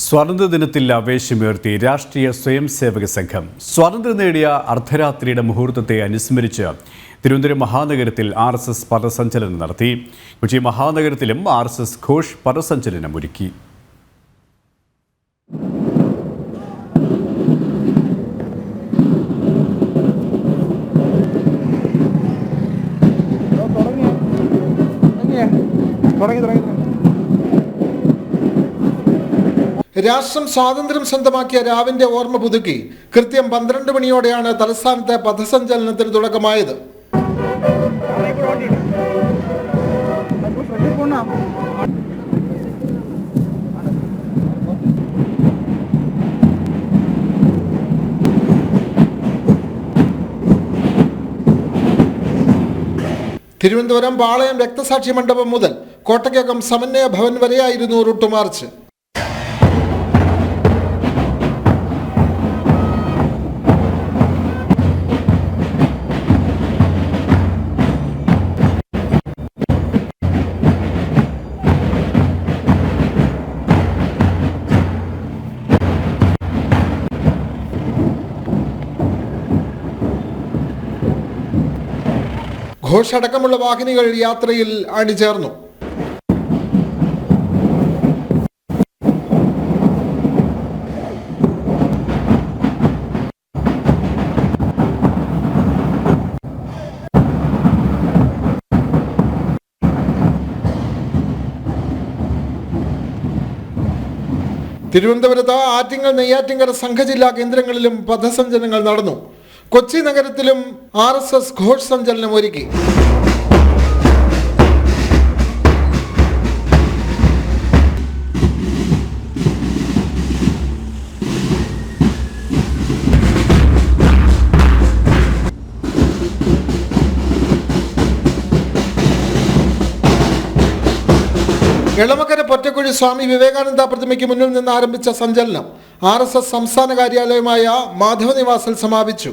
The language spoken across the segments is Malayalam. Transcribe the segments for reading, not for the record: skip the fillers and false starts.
സ്വാതന്ത്ര്യദിനത്തിൽ ആവേശമുയർത്തി രാഷ്ട്രീയ സ്വയംസേവക സംഘം. സ്വാതന്ത്ര്യം നേടിയ അർദ്ധരാത്രിയുടെ മുഹൂർത്തത്തെ അനുസ്മരിച്ച് തിരുവനന്തപുരം മഹാനഗരത്തിൽ RSS പഥസഞ്ചലനം നടത്തി. കൊച്ചി മഹാനഗരത്തിലും RSS ഘോഷ് പഥസഞ്ചലനം ഒരുക്കി. രാഷ്ട്രം സ്വാതന്ത്ര്യം സ്വന്തമാക്കിയ രാവിന്റെ ഓർമ്മ പുതുക്കി കൃത്യം 12 മണിയോടെയാണ് തലസ്ഥാനത്തെ പഥസഞ്ചലനത്തിന് തുടക്കമായത്. തിരുവനന്തപുരം പാളയം രക്തസാക്ഷി മണ്ഡപം മുതൽ കോട്ടയ്ക്കകം സമന്വയ ഭവൻ വരെയായിരുന്നു റൂട്ട് മാർച്ച്. ഘോഷടക്കമുള്ള വാഹിനികൾ യാത്രയിൽ അണിചേർന്നു. തിരുവനന്തപുരത്ത് ആറ്റിങ്ങൽ, നെയ്യാറ്റിൻകര സംഘജില്ലാ കേന്ദ്രങ്ങളിലും പഥസഞ്ചലനങ്ങൾ നടന്നു. കൊച്ചി നഗരത്തിലും RSS ഘോഷ് സഞ്ചലനം ഒരുക്കി. എളമക്കര പൊറ്റക്കുഴി സ്വാമി വിവേകാനന്ദ പ്രതിമയ്ക്ക് മുന്നിൽ നിന്ന് ആരംഭിച്ച സഞ്ചലനം RSS സംസ്ഥാന കാര്യാലയമായ മാധവ നിവാസിൽ സമാപിച്ചു.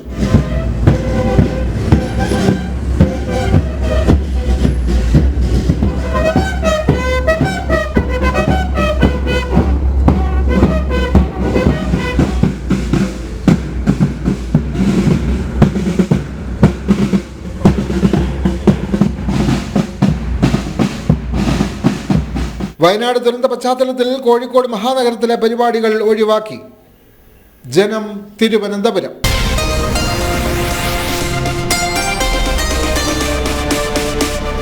വയനാട് ദുരന്ത പശ്ചാത്തലത്തിൽ കോഴിക്കോട് മഹാനഗരത്തിലെ പരിപാടികൾ ഒഴിവാക്കി. ജനം, തിരുവനന്തപുരം.